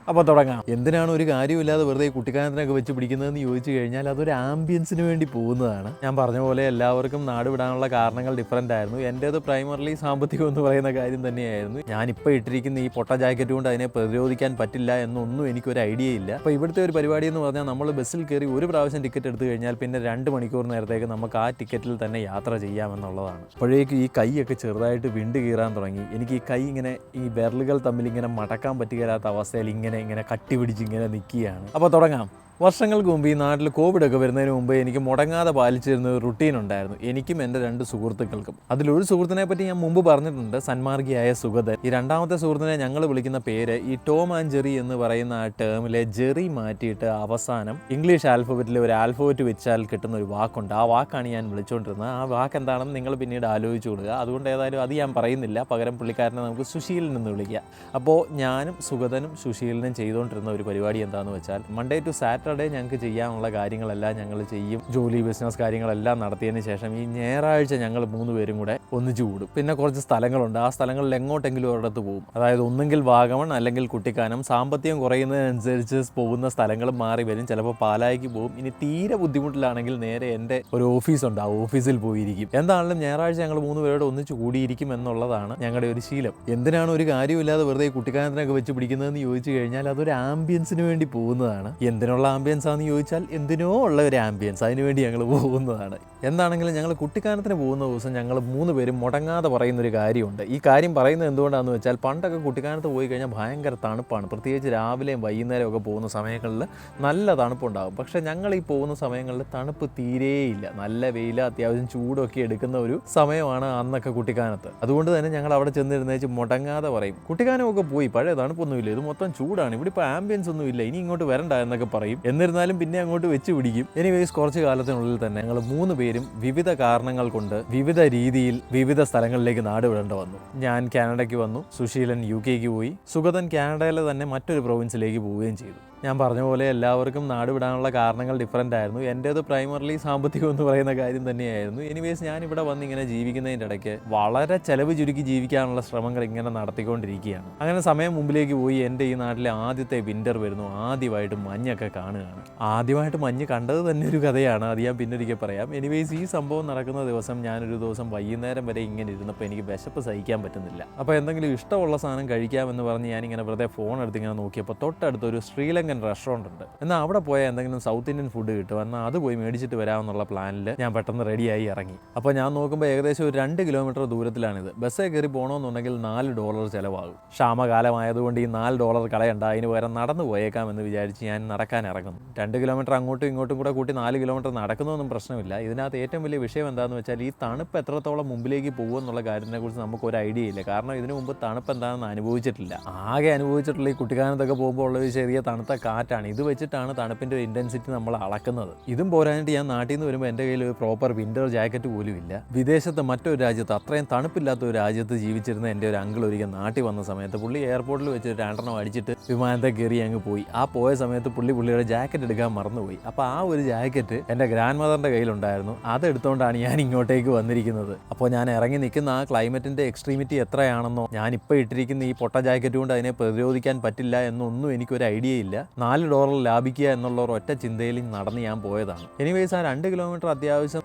അപ്പോൾ തുടങ്ങാം. എന്തിനാണ് ഒരു കാര്യമില്ലാതെ വെറുതെ കുട്ടിക്കാനത്തിനൊക്കെ വെച്ച് പിടിക്കുന്നതെന്ന് ചോദിച്ചു കഴിഞ്ഞാൽ അതൊരു ആംബിയൻസിന് വേണ്ടി പോകുന്നതാണ്. ഞാൻ പറഞ്ഞ പോലെ എല്ലാവർക്കും നാട് വിടാനുള്ള കാരണങ്ങൾ ഡിഫറൻ്റ് ആയിരുന്നു. എൻ്റേത് പ്രൈമറിലി സാമ്പത്തികം എന്ന് പറയുന്ന കാര്യം തന്നെയായിരുന്നു. ഞാനിപ്പോൾ ഇട്ടിരിക്കുന്ന ഈ പൊട്ട ജാക്കറ്റ് കൊണ്ട് അതിനെ പ്രതിരോധിക്കാൻ പറ്റില്ല എന്നൊന്നും എനിക്കൊരു ഐഡിയ ഇല്ല. അപ്പോൾ ഇവിടുത്തെ ഒരു പരിപാടി എന്ന് പറഞ്ഞാൽ നമ്മൾ ബസ്സിൽ കയറി ഒരു പ്രാവശ്യം ടിക്കറ്റ് എടുത്തു കഴിഞ്ഞാൽ പിന്നെ 2 മണിക്കൂർ നേരത്തേക്ക് നമുക്ക് ആ ടിക്കറ്റിൽ തന്നെ യാത്ര ചെയ്യാമെന്നുള്ളതാണ്. അപ്പോഴേക്കും ഈ കൈയൊക്കെ ചെറുതായിട്ട് വിണ്ട് കീറാൻ തുടങ്ങി. എനിക്ക് ഈ കൈ ഇങ്ങനെ ഈ വിരലുകൾ തമ്മിൽ ഇങ്ങനെ മടക്കാൻ പറ്റുകയില്ലാത്ത അവസ്ഥയിൽ ഇങ്ങനെ കട്ടി പിടിച്ച് ഇങ്ങനെ നിൽക്കുകയാണ്. അപ്പോൾ തുടങ്ങാം. വർഷങ്ങൾക്ക് മുമ്പ് ഈ നാട്ടിൽ കോവിഡൊക്കെ വരുന്നതിന് മുമ്പ് എനിക്ക് മുടങ്ങാതെ പാലിച്ചിരുന്ന ഒരു റുട്ടീൻ ഉണ്ടായിരുന്നു, എനിക്കും എൻ്റെ 2 സുഹൃത്തുക്കൾക്കും. അതിലൊരു സുഹൃത്തിനെ പറ്റി ഞാൻ മുമ്പ് പറഞ്ഞിട്ടുണ്ട്, സന്മാർഗിയായ സുഗതൻ. ഈ രണ്ടാമത്തെ സുഹൃത്തിനെ ഞങ്ങൾ വിളിക്കുന്ന പേര് ഈ ടോം ആൻഡ് ജെറി എന്ന് പറയുന്ന ആ ടേമിലെ ജെറി മാറ്റിയിട്ട് അവസാനം ഇംഗ്ലീഷ് ആൽഫബറ്റിലെ ഒരു ആൽഫബറ്റ് വെച്ചാൽ കിട്ടുന്ന ഒരു വാക്കുണ്ട്. ആ വാക്കാണ് ഞാൻ വിളിച്ചുകൊണ്ടിരുന്നത്. ആ വാക്ക് എന്താണെന്ന് നിങ്ങൾ പിന്നീട് ആലോചിച്ച് കൊടുക്കുക. അതുകൊണ്ട് ഏതായാലും അത് ഞാൻ പറയുന്നില്ല, പകരം പുള്ളിക്കാരനെ നമുക്ക് സുശീലിൽ നിന്ന് വിളിക്കുക. അപ്പോൾ ഞാനും സുഗതനും സുശീലിനും ചെയ്തുകൊണ്ടിരുന്ന ഒരു പരിപാടി എന്താണെന്ന് വെച്ചാൽ മൺഡേ ടു സാറ്റർഡേ ഞങ്ങൾക്ക് ചെയ്യാനുള്ള കാര്യങ്ങളെല്ലാം ഞങ്ങൾ ചെയ്യും. ജോലി, ബിസിനസ് കാര്യങ്ങളെല്ലാം നടത്തിയതിന് ശേഷം ഈ ഞായറാഴ്ച ഞങ്ങൾ 3 പേരും കൂടെ ഒന്നിച്ചു കൂടും. പിന്നെ കുറച്ച് സ്ഥലങ്ങളുണ്ട്, ആ സ്ഥലങ്ങളിൽ എങ്ങോട്ടെങ്കിലും ഒരിടത്ത് പോകും. അതായത് ഒന്നെങ്കിൽ വാഗമൺ അല്ലെങ്കിൽ കുട്ടിക്കാനം. സാമ്പത്തികം കുറയുന്നതിനനുസരിച്ച് പോകുന്ന സ്ഥലങ്ങൾ മാറി വരും. ചിലപ്പോൾ പാലായിക്ക് പോകും. ഇനി തീരെ ബുദ്ധിമുട്ടിലാണെങ്കിൽ നേരെ എൻ്റെ ഒരു ഓഫീസുണ്ട്, ആ ഓഫീസിൽ പോയിരിക്കും. എന്താണെങ്കിലും ഞായറാഴ്ച ഞങ്ങൾ 3 പേരോട് ഒന്നിച്ച് കൂടിയിരിക്കും എന്നുള്ളതാണ് ഞങ്ങളുടെ ഒരു ശീലം. എന്തിനാണ് ഒരു കാര്യമില്ലാതെ വെറുതെ കുട്ടിക്കാനത്തിനൊക്കെ വെച്ച് പിടിക്കുന്നതെന്ന് ചോദിച്ചു കഴിഞ്ഞാൽ അതൊരു ആംബിയൻസിന് വേണ്ടി പോകുന്നതാണ്. എന്തിനുള്ള ആംബിയൻസ് ആണെന്ന് ചോദിച്ചാൽ എന്തിനോ ഉള്ള ഒരു ആംബിയൻസ്, അതിനുവേണ്ടി ഞങ്ങൾ പോകുന്നതാണ്. എന്താണെങ്കിലും ഞങ്ങൾ കുട്ടിക്കാനത്തിന് പോകുന്ന ദിവസം ഞങ്ങൾ 3 പേരും മുടങ്ങാതെ പറയുന്നൊരു കാര്യമുണ്ട്. ഈ കാര്യം പറയുന്നത് എന്തുകൊണ്ടാണെന്ന് വെച്ചാൽ പണ്ടൊക്കെ കുട്ടിക്കാനത്ത് പോയി കഴിഞ്ഞാൽ ഭയങ്കര തണുപ്പാണ്. പ്രത്യേകിച്ച് രാവിലെയും വൈകുന്നേരവും ഒക്കെ പോകുന്ന സമയങ്ങളിൽ നല്ല തണുപ്പുണ്ടാകും. പക്ഷേ ഞങ്ങൾ ഈ പോകുന്ന സമയങ്ങളിൽ തണുപ്പ് തീരെയില്ല. നല്ല വെയിൽ, അത്യാവശ്യം ചൂടൊക്കെ എടുക്കുന്ന ഒരു സമയമാണ് അന്നൊക്കെ കുട്ടിക്കാനത്ത്. അതുകൊണ്ട് തന്നെ ഞങ്ങൾ അവിടെ ചെന്നിരുന്നേച്ച് മുടങ്ങാതെ പറയും, കുട്ടിക്കാനമൊക്കെ പോയി, പഴയ തണുപ്പൊന്നുമില്ല, ഇത് മൊത്തം ചൂടാണ്, ഇവിടെ ഇപ്പോൾ ആംബിയൻസ് ഒന്നും ഇല്ല, ഇനി ഇങ്ങോട്ട് വരണ്ട എന്നൊക്കെ പറയും. എന്നിരുന്നാലും പിന്നെ അങ്ങോട്ട് വെച്ച് പിടിക്കും. എനിവേസ് കുറച്ച് കാലത്തിനുള്ളിൽ തന്നെ ഞങ്ങൾ 3 പേരും വിവിധ കാരണങ്ങൾ കൊണ്ട് വിവിധ രീതിയിൽ വിവിധ സ്ഥലങ്ങളിലേക്ക് നാട് വിടേണ്ട വന്നു. ഞാൻ കാനഡയ്ക്ക് വന്നു, സുശീലൻ UK പോയി, സുഗതൻ കാനഡയിലെ തന്നെ മറ്റൊരു പ്രൊവിൻസിലേക്ക് പോവുകയും ചെയ്തു. ഞാൻ പറഞ്ഞ പോലെ എല്ലാവർക്കും നാട് വിടാനുള്ള കാരണങ്ങൾ ഡിഫറൻ്റ് ആയിരുന്നു. എൻ്റേത് പ്രൈമറിലി സാമ്പത്തികം എന്ന് പറയുന്ന കാര്യം തന്നെയായിരുന്നു. എനിവേസ് ഞാനിവിടെ വന്ന് ഇങ്ങനെ ജീവിക്കുന്നതിൻ്റെ ഇടയ്ക്ക് വളരെ ചെലവ് ചുരുക്കി ജീവിക്കാനുള്ള ശ്രമങ്ങൾ ഇങ്ങനെ നടത്തിക്കൊണ്ടിരിക്കുകയാണ്. അങ്ങനെ സമയം മുമ്പിലേക്ക് പോയി. എൻ്റെ ഈ നാട്ടിലെ ആദ്യത്തെ വിൻ്റർ വരുന്നു. ആദ്യമായിട്ട് മഞ്ഞൊക്കെ കാണുകയാണ്. ആദ്യമായിട്ട് മഞ്ഞ് കണ്ടത് തന്നെ ഒരു കഥയാണ്, അത് ഞാൻ പിന്നൊരിക്കൽ പറയാം. എനിവേസ് ഈ സംഭവം നടക്കുന്ന ദിവസം ഞാനൊരു ദിവസം വൈകുന്നേരം വരെ ഇങ്ങനെ ഇരുന്നപ്പോൾ എനിക്ക് വിശപ്പ് സഹിക്കാൻ പറ്റുന്നില്ല. അപ്പോൾ എന്തെങ്കിലും ഇഷ്ടമുള്ള സാധനം കഴിക്കാമെന്ന് പറഞ്ഞ് ഞാനിങ്ങനെ വെറുതെ ഫോൺ എടുത്ത് ഇങ്ങനെ നോക്കിയപ്പോൾ തൊട്ടടുത്തൊരു ശ്രീലങ്കൻ റെസ്റ്റോറൻ്റ് ഉണ്ട്. എന്നാൽ അവിടെ പോയാൽ എന്തെങ്കിലും സൗത്ത് ഇന്ത്യൻ ഫുഡ് കിട്ടും, എന്നാൽ അത് പോയി മേടിച്ചിട്ട് വരാമെന്നുള്ള പ്ലാനിൽ ഞാൻ പെട്ടെന്ന് റെഡിയായി ഇറങ്ങി. അപ്പോൾ ഞാൻ നോക്കുമ്പോൾ ഏകദേശം ഒരു 2 കിലോമീറ്റർ ദൂരത്തിലാണിത്. ബസ്സേ കയറി പോകണമെന്നുണ്ടെങ്കിൽ $4 ചിലവാകും. ക്ഷാമകാലമായതുകൊണ്ട് ഈ $4 കളയണ്ട, അതിന് പകരം നടന്നു പോയേക്കാമെന്ന് വിചാരിച്ച് ഞാൻ നടക്കാൻ ഇറങ്ങുന്നു. 2 കിലോമീറ്റർ അങ്ങോട്ടും ഇങ്ങോട്ടും കൂടെ കൂട്ടി 4 കിലോമീറ്റർ നടക്കുന്നതൊന്നും പ്രശ്നമില്ല. ഇതിനകത്ത് ഏറ്റവും വലിയ വിഷയം എന്താണെന്ന് വെച്ചാൽ ഈ തണുപ്പ് എത്രത്തോളം മുമ്പിലേക്ക് പോകുമെന്നുള്ള കാര്യത്തിനെക്കുറിച്ച് നമുക്കൊരു ഐഡിയ ഇല്ല. കാരണം ഇതിനു മുമ്പ് തണുപ്പ് എന്താണെന്ന് അനുഭവിച്ചിട്ടില്ല. ആകെ അനുഭവിച്ചിട്ടുള്ള ഈ കുട്ടിക്കാനത്തൊക്കെ പോകുമ്പോൾ ഉള്ള ഒരു ചെറിയ തണുത്ത കാറ്റാണ്. ഇത് വെച്ചിട്ടാണ് തണുപ്പിൻ്റെ ഒരു ഇൻറ്റൻസിറ്റി നമ്മൾ അളക്കുന്നത്. ഇതും പോരാഞ്ഞിട്ട് ഞാൻ നാട്ടിൽ നിന്ന് വരുമ്പോൾ എൻ്റെ കയ്യിൽ ഒരു പ്രോപ്പർ വിൻ്റർ ജാക്കറ്റ് പോലും ഇല്ല. വിദേശത്ത് മറ്റൊരു രാജ്യത്ത്, അത്രയും തണുപ്പില്ലാത്ത ഒരു രാജ്യത്ത് ജീവിച്ചിരുന്ന എൻ്റെ ഒരു അങ്കിൾ ഒരിക്കൽ നാട്ടിൽ വന്ന സമയത്ത് പുള്ളി എയർപോർട്ടിൽ വെച്ച് 2 അടിച്ചിട്ട് വിമാനത്തെ കയറി അങ്ങ് പോയി. ആ പോയ സമയത്ത് പുള്ളിയുടെ ജാക്കറ്റ് എടുക്കാൻ മറന്നുപോയി. അപ്പോൾ ആ ഒരു ജാക്കറ്റ് എൻ്റെ ഗ്രാൻഡ് മദറിൻ്റെ കയ്യിലുണ്ടായിരുന്നു. അതെടുത്തുകൊണ്ടാണ് ഞാൻ ഇങ്ങോട്ടേക്ക് വന്നിരിക്കുന്നത്. അപ്പോൾ ഞാൻ ഇറങ്ങി നിൽക്കുന്ന ആ ക്ലൈമറ്റിൻ്റെ എക്സ്ട്രീമിറ്റി എത്രയാണെന്നോ, ഞാനിപ്പോൾ ഇട്ടിരിക്കുന്ന ഈ പൊട്ട ജാക്കറ്റ് കൊണ്ട് അതിനെ പ്രതിരോധിക്കാൻ പറ്റില്ല എന്നൊന്നും എനിക്കൊരു ഐഡിയ ഇല്ല. $4 ലാഭിക്കുക എന്നുള്ള ഒറ്റ ചിന്തയിൽ നടന്ന് ഞാൻ പോയതാണ്. എനിവേസ് ആ 2 കിലോമീറ്റർ അത്യാവശ്യം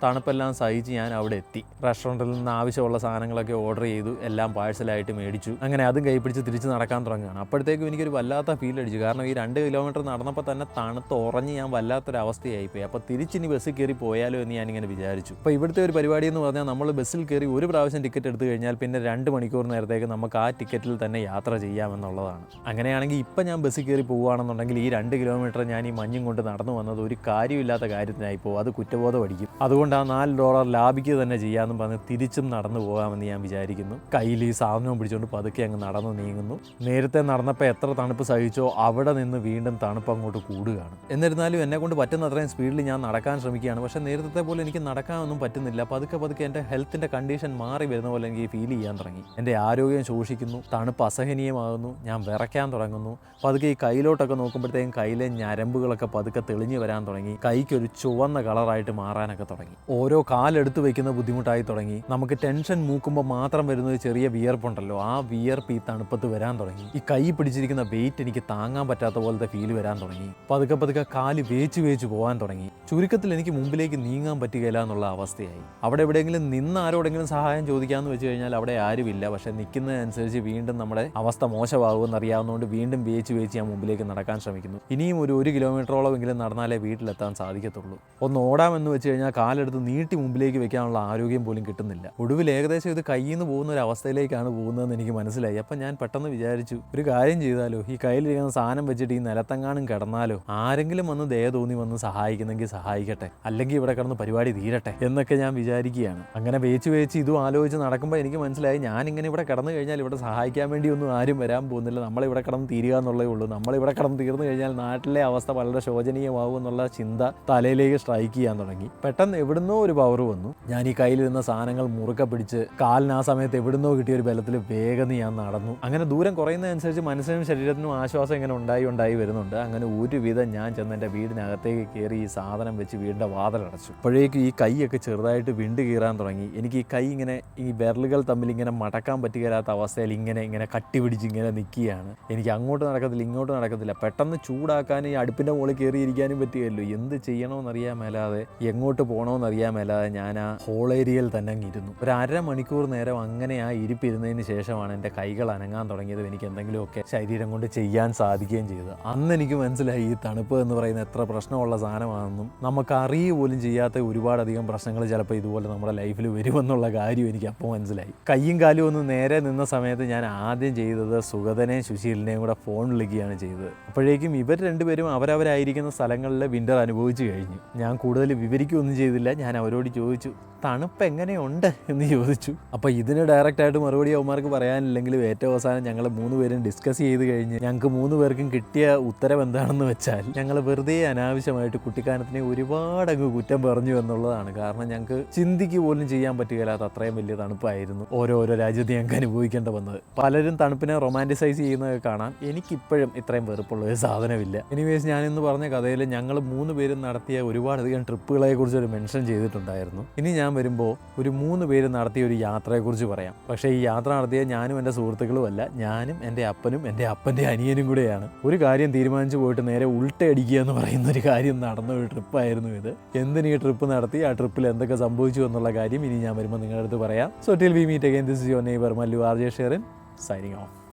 തണുപ്പെല്ലാം സഹിച്ച് ഞാൻ അവിടെ എത്തി. റെസ്റ്റോറൻറ്റിൽ നിന്ന് ആവശ്യമുള്ള സാധനങ്ങളൊക്കെ ഓർഡർ ചെയ്തു, എല്ലാം പാഴ്സലായിട്ട് മേടിച്ചു. അങ്ങനെ അതും കൈപ്പിടിച്ച് തിരിച്ച് നടക്കാൻ തുടങ്ങുകയാണ്. അപ്പോഴത്തേക്കും എനിക്കൊരു വല്ലാത്ത ഫീൽ അടിച്ചു. കാരണം ഈ 2 കിലോമീറ്റർ നടന്നപ്പോൾ തന്നെ തണുത്ത് ഉറഞ്ഞ് ഞാൻ വല്ലാത്തൊരവസ്ഥയായിപ്പോയി. അപ്പോൾ തിരിച്ചിനി ബസ്സിൽ കയറി പോയാലോ എന്ന് ഞാനിങ്ങനെ വിചാരിച്ചു. അപ്പോൾ ഇവിടുത്തെ ഒരു പരിപാടി എന്ന് പറഞ്ഞാൽ നമ്മൾ ബസ്സിൽ കയറി ഒരു പ്രാവശ്യം ടിക്കറ്റ് എടുത്തു കഴിഞ്ഞാൽ പിന്നെ 2 മണിക്കൂർ നേരത്തേക്ക് നമുക്ക് ആ ടിക്കറ്റിൽ തന്നെ യാത്ര ചെയ്യാമെന്നുള്ളതാണ്. അങ്ങനെയാണെങ്കിൽ ഇപ്പം ഞാൻ ബസ്സിൽ കയറി പോവുകയാണെന്നുണ്ടെങ്കിൽ ഈ 2 കിലോമീറ്റർ ഞാൻ ഈ മഞ്ഞും കൊണ്ട് നടന്നു വന്നത് ഒരു കാര്യമില്ലാത്ത കാര്യത്തിനായി പോകും. അത് കുറ്റബോധം അടിക്കും. അതുകൊണ്ട് ആ $4 ലാഭിക്കുക തന്നെ ചെയ്യാമെന്ന് പറഞ്ഞ് തിരിച്ചും നടന്നു പോകാമെന്ന് ഞാൻ വിചാരിക്കുന്നു. കയ്യിൽ ഈ സാധനവും പിടിച്ചുകൊണ്ട് പതുക്കെ അങ്ങ് നടന്നു നീങ്ങുന്നു. നേരത്തെ നടന്നപ്പോൾ എത്ര തണുപ്പ് സഹിച്ചോ അവിടെ നിന്ന് വീണ്ടും തണുപ്പ് അങ്ങോട്ട് കൂടുകയാണ്. എന്നിരുന്നാലും എന്നെക്കൊണ്ട് പറ്റുന്ന അത്രയും സ്പീഡിൽ ഞാൻ നടക്കാൻ ശ്രമിക്കുകയാണ്. പക്ഷേ നേരത്തെ പോലെ എനിക്ക് നടക്കാനൊന്നും പറ്റുന്നില്ല. പതുക്കെ എൻ്റെ ഹെൽത്തിൻ്റെ കണ്ടീഷൻ മാറി വരുന്ന പോലെ എനിക്ക് ഫീൽ ചെയ്യാൻ തുടങ്ങി. എൻ്റെ ആരോഗ്യം ശോഷിക്കുന്നു, തണുപ്പ് അസഹനീയമാകുന്നു, ഞാൻ വിറയ്ക്കാൻ തുടങ്ങുന്നു. പതുക്കെ ഈ കയ്യിലോട്ടൊക്കെ നോക്കുമ്പോൾ ആകുമ്പോഴത്തേക്കും കയ്യിലെ ഞരമ്പുകളൊക്കെ പതുക്കെ തെളിഞ്ഞു വരാൻ തുടങ്ങി. കൈക്കൊരു ചുവന്ന കളറായിട്ട് മാറാനൊക്കെ തുടങ്ങി. ഓരോ കാലെടുത്ത് വയ്ക്കുന്ന ബുദ്ധിമുട്ടായി തുടങ്ങി. നമുക്ക് ടെൻഷൻ മൂക്കുമ്പോൾ മാത്രം വരുന്ന ഒരു ചെറിയ വിയർപ്പുണ്ടല്ലോ, ആ വിയർപ്പ് ഈ തണുപ്പത്ത് വരാൻ തുടങ്ങി. ഈ കൈ പിടിച്ചിരിക്കുന്ന വെയിറ്റ് എനിക്ക് താങ്ങാൻ പറ്റാത്ത പോലത്തെ ഫീൽ വരാൻ തുടങ്ങി. പതുക്കെ പതുക്കെ കാല് വേച്ച് പോകാൻ തുടങ്ങി. ചുരുക്കത്തിൽ എനിക്ക് മുമ്പിലേക്ക് നീങ്ങാൻ പറ്റുകയില്ല എന്നുള്ള അവസ്ഥയായി. അവിടെ എവിടെയെങ്കിലും നിന്ന് ആരോടെങ്കിലും സഹായം ചോദിക്കാമെന്ന് വെച്ച് കഴിഞ്ഞാൽ അവിടെ ആരുമില്ല. പക്ഷെ നിൽക്കുന്നതനുസരിച്ച് വീണ്ടും നമ്മുടെ അവസ്ഥ മോശമാകുമെന്ന് അറിയാവുന്നതുകൊണ്ട് വീണ്ടും വേച്ച് ഞാൻ മുമ്പിലേക്ക് നടക്കാൻ ശ്രമിക്കുന്നു. ഇനിയും ഒരു കിലോമീറ്ററോളമെങ്കിലും നടന്നാലേ വീട്ടിലെത്താൻ സാധിക്കത്തുള്ളൂ. ഒന്ന് ഓടാമെന്ന് വെച്ച് കഴിഞ്ഞാൽ കാലെടുത്ത് നീട്ടി മുമ്പിലേക്ക് വെക്കാനുള്ള ആരോഗ്യം പോലും കിട്ടുന്നില്ല. ഒടുവിൽ ഏകദേശം ഇത് കയ്യിൽ നിന്ന് പോകുന്ന ഒരു അവസ്ഥയിലേക്കാണ് പോകുന്നതെന്ന് എനിക്ക് മനസ്സിലായി. അപ്പം ഞാൻ പെട്ടെന്ന് വിചാരിച്ചു, ഒരു കാര്യം ചെയ്താലോ, ഈ കയ്യിലിരിക്കുന്ന സാധനം വെച്ചിട്ട് ഈ നിലത്തെങ്ങാനും കിടന്നാലോ, ആരെങ്കിലും വന്ന് ദയ തോന്നി വന്ന് സഹായിക്കുന്നെങ്കിൽ സഹായിക്കട്ടെ, അല്ലെങ്കിൽ ഇവിടെ കിടന്ന് പരിപാടി തീരട്ടെ എന്നൊക്കെ ഞാൻ വിചാരിക്കുകയാണ്. അങ്ങനെ വേച്ച് ഇതും ആലോചിച്ച് നടക്കുമ്പോൾ എനിക്ക് മനസ്സിലായി, ഞാനിങ്ങനെ ഇവിടെ കിടന്നു കഴിഞ്ഞാൽ ഇവിടെ സഹായിക്കാൻ വേണ്ടി ഒന്നും ആരും വരാൻ പോകുന്നില്ല. നമ്മളിവിടെ കിടന്ന് തീരുക എന്നുള്ളേ ഉള്ളൂ. നമ്മളിവിടെ കിടന്ന് തീർന്നു കഴിഞ്ഞാൽ നാട്ടിലെ അവസ്ഥ വളരെ ശോചനീയമാകും എന്നുള്ള ചിന്ത തലയിലേക്ക് സ്ട്രൈക്ക് ചെയ്യാൻ തുടങ്ങി. പെട്ടെന്ന് എവിടുന്നോ ഒരു പവർ വന്നു. ഞാൻ ഈ കയ്യിലിരുന്ന സാധനങ്ങൾ മുറുക്കെ പിടിച്ച് കാലിന് ആ സമയത്ത് എവിടുന്നോ കിട്ടിയ ഒരു ബലത്തിൽ വേഗം ഞാൻ നടന്നു. അങ്ങനെ ദൂരം കുറയുന്നതനുസരിച്ച് മനസ്സിനും ശരീരത്തിനും ആശ്വാസം ഇങ്ങനെ ഉണ്ടായി വരുന്നുണ്ട്. അങ്ങനെ ഒരുവിധം ഞാൻ ചെന്ന് എൻ്റെ വീടിനകത്തേക്ക് കയറി ഈ സാധനം വെച്ച് വീടിൻ്റെ വാതിലടച്ചു. അപ്പോഴേക്കും ഈ കൈയൊക്കെ ചെറുതായിട്ട് വിണ്ട് കീറാൻ തുടങ്ങി. എനിക്ക് ഈ കൈ ഇങ്ങനെ ഈ വിരലുകൾ തമ്മിൽ ഇങ്ങനെ മടക്കാൻ പറ്റുകയില്ലാത്ത അവസ്ഥയിൽ ഇങ്ങനെ കട്ടി പിടിച്ച് ഇങ്ങനെ നിൽക്കുകയാണ്. എനിക്ക് അങ്ങോട്ട് നടക്കത്തില്ല, ഇങ്ങോട്ട് നടക്കത്തില്ല. പെട്ടെന്ന് ചൂടാക്കാൻ ഈ അടുപ്പിൻ്റെ മുകളിൽ കയറിയിരിക്കാനും പറ്റുകയല്ലോ. എന്ത് ചെയ്യണമെന്നറിയാൻ മേലാതെ, എങ്ങോട്ട് പോകണമെന്നറിയാൻ മേലാതെ ഞാൻ ആ ഹോൾ ഏരിയയിൽ തന്നെ ഇരുന്നു. ഒരു അരമണിക്കൂർ നേരം അങ്ങനെ ആ ഇരിപ്പിരുന്നതിന് ശേഷമാണ് എൻ്റെ കൈകൾ അനങ്ങാൻ തുടങ്ങിയത്. എനിക്ക് എന്തെങ്കിലുമൊക്കെ ശരീരം കൊണ്ട് ചെയ്യാൻ സാധിക്കുകയും ചെയ്തത്. അന്ന് എനിക്ക് മനസ്സിലായി ഈ തണുപ്പ് എന്ന് പറയുന്ന എത്ര പ്രശ്നമുള്ള സാധനമാണെന്നും നമുക്ക് അറിയുക പോലും ചെയ്യാത്ത ഒരുപാടധികം പ്രശ്നങ്ങൾ ചിലപ്പോൾ ഇതുപോലെ നമ്മുടെ ലൈഫിൽ വരുമെന്നുള്ള കാര്യം എനിക്ക് അപ്പോൾ മനസ്സിലായി. കയ്യും കാലും ഒന്ന് നേരെ നിന്ന സമയത്ത് ഞാൻ ആദ്യം ചെയ്തത് സുഗതനെയും സുശീലിനെയും കൂടെ ഫോൺ വിളിക്കുകയാണ് ചെയ്തത്. അപ്പോഴേക്കും ഇവർ രണ്ടുപേരും അവരവരായിരിക്കുന്ന സ്ഥലങ്ങളിൽ വിൻ്റർ അനുഭവിച്ചു കഴിഞ്ഞു. ഞാൻ കൂടുതൽ വിവരിക്കുകയൊന്നും ചെയ്തില്ല. ഞാൻ അവരോട് ചോദിച്ചു, തണുപ്പ് എങ്ങനെയുണ്ട് എന്ന് ചോദിച്ചു. അപ്പോൾ ഇതിന് ഡയറക്റ്റായിട്ട് മറുപടി അവന്മാർക്ക് പറയാനില്ലെങ്കിലും ഏറ്റവും അവസാനം ഞങ്ങൾ 3 പേരും ഡിസ്കസ് ചെയ്ത് കഴിഞ്ഞ് ഞങ്ങൾക്ക് 3 പേർക്കും കിട്ടിയ ഉത്തരം എന്താണെന്ന് വെച്ചാൽ, ഞങ്ങൾ വെറുതെ അനാവശ്യമായിട്ട് കുട്ടിക്കാനത്തിനെ ഒരുപാട് അങ്ങ് കുറ്റം പറഞ്ഞു എന്നുള്ളതാണ്. കാരണം ഞങ്ങൾക്ക് ചിന്തിക്ക് പോലും ചെയ്യാൻ പറ്റുകയില്ലാത്ത അത്രയും വലിയ തണുപ്പായിരുന്നു ഓരോരോ രാജ്യത്ത് ഞങ്ങൾക്ക് അനുഭവിക്കേണ്ട വന്നത്. പലരും തണുപ്പിനെ റൊമാൻറ്റിസൈസ് ചെയ്യുന്നതൊക്കെ കാണാം. എനിക്കിപ്പോഴും ഇത്രയും വെറുപ്പുള്ള ഒരു സാധനമില്ല. എനിവേസ്, ഞാനിന്ന് പറഞ്ഞ കഥയിൽ ഞങ്ങൾ 3 പേരും നടത്തിയ ഒരുപാടധികം ട്രിപ്പുകളെ കുറിച്ച് ഒരു മെൻഷൻ ചെയ്തിട്ടുണ്ടായിരുന്നു. ഇനി ഞാൻ വരുമ്പോൾ ഒരു 3 പേര് നടത്തിയ ഒരു യാത്രയെക്കുറിച്ച് പറയാം. പക്ഷേ ഈ യാത്ര നടത്തിയ ഞാനും എൻ്റെ സുഹൃത്തുക്കളുമല്ല, ഞാനും എൻ്റെ അപ്പനും എൻ്റെ അപ്പൻ്റെ അനിയനും കൂടെയാണ്. ഒരു കാര്യം തീരുമാനിച്ചു പോയിട്ട് നേരെ ഉൾട്ടയടിക്കുക എന്ന് പറയുന്ന ഒരു കാര്യം നടന്ന ഒരു ട്രിപ്പായിരുന്നു ഇത്. എന്തിനീ ട്രിപ്പ് നടത്തി, ആ ട്രിപ്പിൽ എന്തൊക്കെ സംഭവിച്ചു എന്നുള്ള കാര്യം ഇനി ഞാൻ വരുമ്പോൾ നിങ്ങളുടെ അടുത്ത് പറയാം. So till we meet again, this is your neighbour Mallu RJ Sherin, signing of.